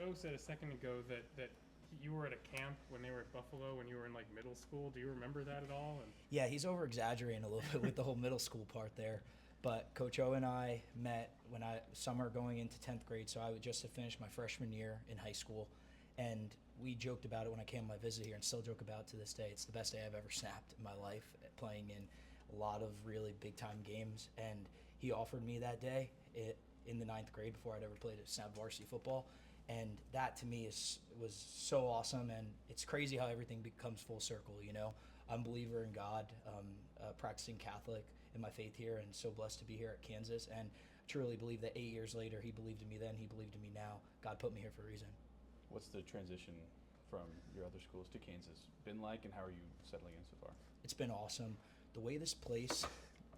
O said a second ago that you were at a camp when they were at Buffalo when you were in like middle school. Do you remember that at all? And Yeah, he's over exaggerating a little bit with the whole middle school part there. But Coach O and I met when I summer going into 10th grade, so I would just have finished my freshman year in high school, and we joked about it when I came on my visit here, and still joke about it to this day. It's the best day I've ever snapped in my life, playing in a lot of really big time games. And he offered me that day in the 9th grade before I'd ever played snap varsity football, and that to me was so awesome. And it's crazy how everything becomes full circle. I'm a believer in God, practicing Catholic in my faith here, and so blessed to be here at Kansas. And truly believe that 8 years later, he believed in me then, he believed in me now. God put me here for a reason. What's the transition from your other schools to Kansas been like, and how are you settling in so far? It's been awesome. The way this place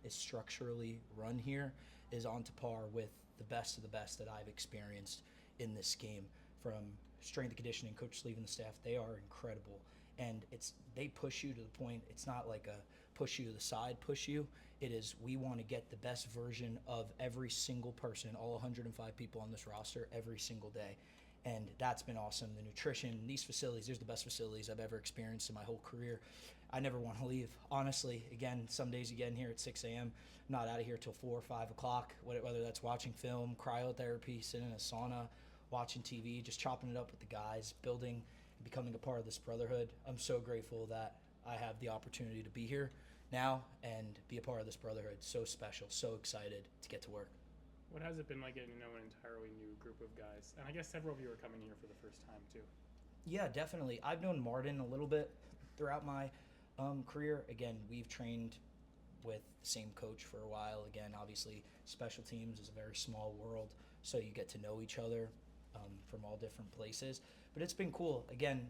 is structurally run here is on to par with the best of the best that I've experienced in this game. From strength and conditioning, Coach Sleeve and the staff, they are incredible. And they push you to the point, it's not like a push you to the side, push you. It is, we want to get the best version of every single person, all 105 people on this roster, every single day. And that's been awesome. The nutrition, these facilities, there's the best facilities I've ever experienced in my whole career. I never want to leave. Honestly, again, some days you get in here at 6 a.m., not out of here till 4 or 5 o'clock, whether that's watching film, cryotherapy, sitting in a sauna, watching TV, just chopping it up with the guys, building and becoming a part of this brotherhood. I'm so grateful that I have the opportunity to be here now and be a part of this brotherhood. So special, so excited to get to work. what has it been like getting to know an entirely new group of guys? And I guess several of you are coming here for the first time too. Yeah, definitely. I've known Martin a little bit throughout my career. Again, we've trained with the same coach for a while. Again, obviously, special teams is a very small world, so you get to know each other from all different places. But it's been cool. Again,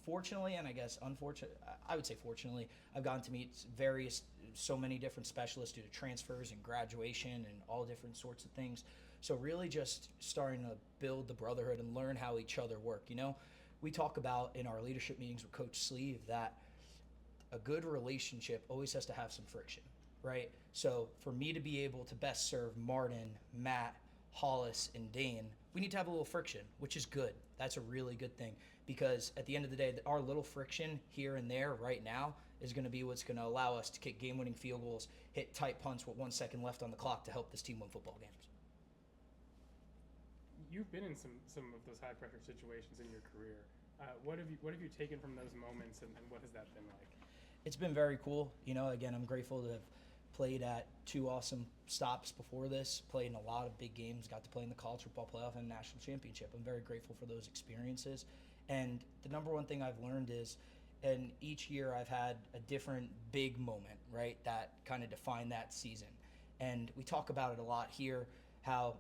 fortunately, and I guess unfortunately, I would say fortunately, I've gotten to meet so many different specialists due to transfers and graduation and all different sorts of things. So really just starting to build the brotherhood and learn how each other work. We talk about in our leadership meetings with Coach Sleeve that a good relationship always has to have some friction, right? So for me to be able to best serve Martin, Matt, Hollis, and Dane, we need to have a little friction, which is good. That's a really good thing, because at the end of the day, our little friction here and there right now is going to be what's going to allow us to kick game-winning field goals, hit tight punts with 1 second left on the clock to help this team win football games. You've been in some of those high pressure situations in your career. What have you taken from those moments, and what has that been like? It's been very cool. Again, I'm grateful to have played at 2 awesome stops before this, played in a lot of big games, got to play in the college football playoff and national championship. I'm very grateful for those experiences. And the number one thing I've learned is, and each year I've had a different big moment, right, that kind of defined that season. And we talk about it a lot here, how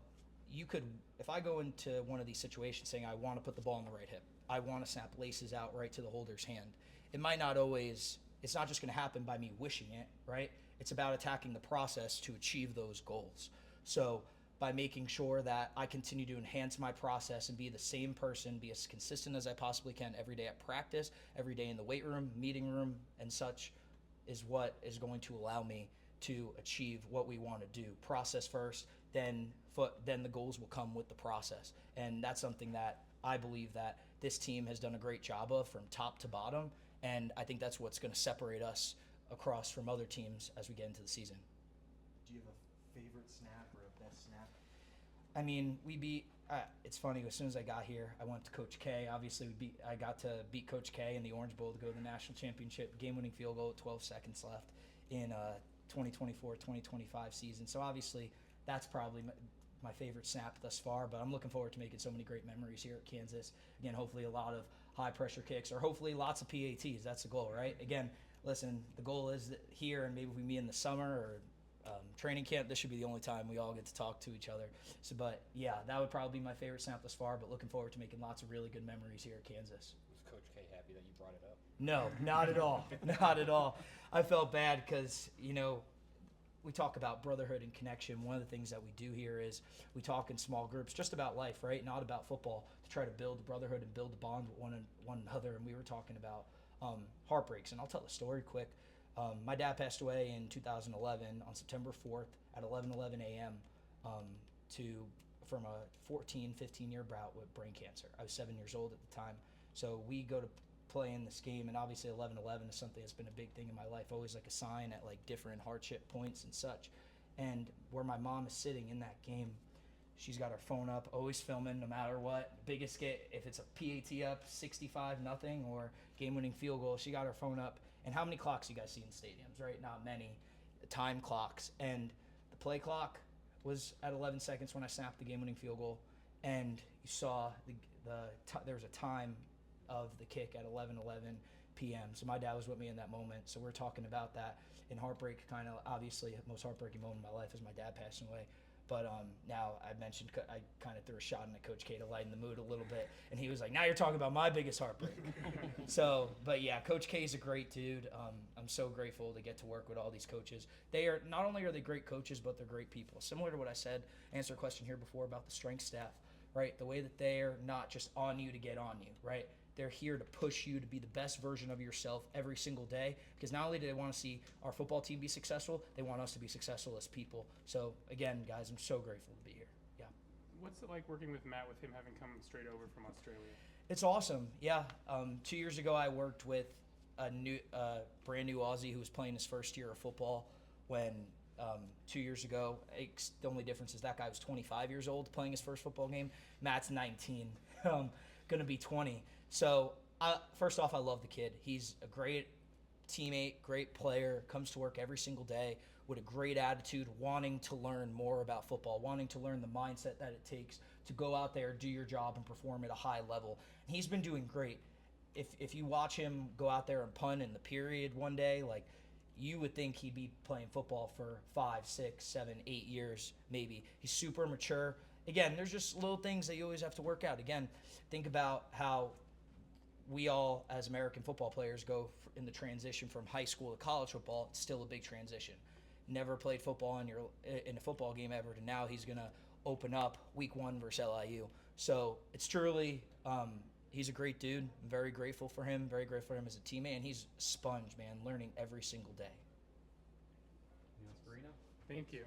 you could, if I go into one of these situations saying I want to put the ball in the right hip, I want to snap laces out right to the holder's hand, it might not always, it's not just going to happen by me wishing it, right? It's about attacking the process to achieve those goals. So by making sure that I continue to enhance my process and be the same person, be as consistent as I possibly can every day at practice, every day in the weight room, meeting room, and such, is what is going to allow me to achieve what we want to do. Process first, then the goals will come with the process. And that's something that I believe that this team has done a great job of from top to bottom. And I think that's what's going to separate us across from other teams as we get into the season. Do you have a favorite snap or a best snap? I mean, it's funny, as soon as I got here, I went to Coach K. Obviously, I got to beat Coach K in the Orange Bowl to go to the national championship, game-winning field goal with 12 seconds left in 2024-2025 season. So obviously, that's probably my favorite snap thus far, but I'm looking forward to making so many great memories here at Kansas. Again, hopefully a lot of high-pressure kicks, or hopefully lots of PATs. That's the goal, right? Again, listen, the goal is that here, and maybe if we meet in the summer or training camp, this should be the only time we all get to talk to each other. So, but yeah, that would probably be my favorite snap thus far, but looking forward to making lots of really good memories here at Kansas. Was Coach K happy that you brought it up? No, not at all. Not at all. I felt bad because, we talk about brotherhood and connection. One of the things that we do here is we talk in small groups just about life, right? Not about football, to try to build brotherhood and build a bond with one another. And we were talking about heartbreaks. And I'll tell the story quick. My dad passed away in 2011 on September 4th at 11:11 a.m. To from a 14, 15-year bout with brain cancer. I was 7 years old at the time. So we go to play in this game, and obviously 11-11 is something that's been a big thing in my life, always like a sign at like different hardship points and such. And where my mom is sitting in that game, she's got her phone up, always filming no matter what. Biggest get, if it's a PAT up 65-0 or game-winning field goal, she got her phone up. And how many clocks you guys see in stadiums, right? Not many. Time clocks. And the play clock was at 11 seconds when I snapped the game-winning field goal. And you saw there was a time of the kick at 11:11 p.m. So my dad was with me in that moment. So we're talking about that. And heartbreak, kind of obviously the most heartbreaking moment in my life is my dad passing away. But now I mentioned, I kind of threw a shot into Coach K to lighten the mood a little bit. And he was like, now you're talking about my biggest heartbreak. So, but yeah, Coach K is a great dude. I'm so grateful to get to work with all these coaches. Not only are they great coaches, but they're great people. Similar to what I said, answer a question here before about the strength staff, right? The way that they're not just on you to get on you, right? They're here to push you to be the best version of yourself every single day, because not only do they want to see our football team be successful, they want us to be successful as people. So again, guys, I'm so grateful to be here. Yeah. What's it like working with Matt, with him having come straight over from Australia? It's awesome. Yeah. 2 years ago, I worked with a brand new Aussie who was playing his first year of football when 2 years ago, the only difference is that guy was 25 years old playing his first football game. Matt's 19, going to be 20. So, first off, I love the kid. He's a great teammate, great player, comes to work every single day with a great attitude, wanting to learn more about football, wanting to learn the mindset that it takes to go out there, do your job, and perform at a high level. And he's been doing great. If you watch him go out there and punt in the period one day, like, you would think he'd be playing football for 5, 6, 7, 8 years maybe. He's super mature. Again, there's just little things that you always have to work out. Again, think about how we all, as American football players, go in the transition from high school to college football. It's still a big transition. Never played football in a football game ever, to now he's going to open up week 1 versus LIU. So it's truly, he's a great dude. I'm very grateful for him, very grateful for him as a teammate, and he's a sponge, man, learning every single day. Anything else for Reno? Thank you.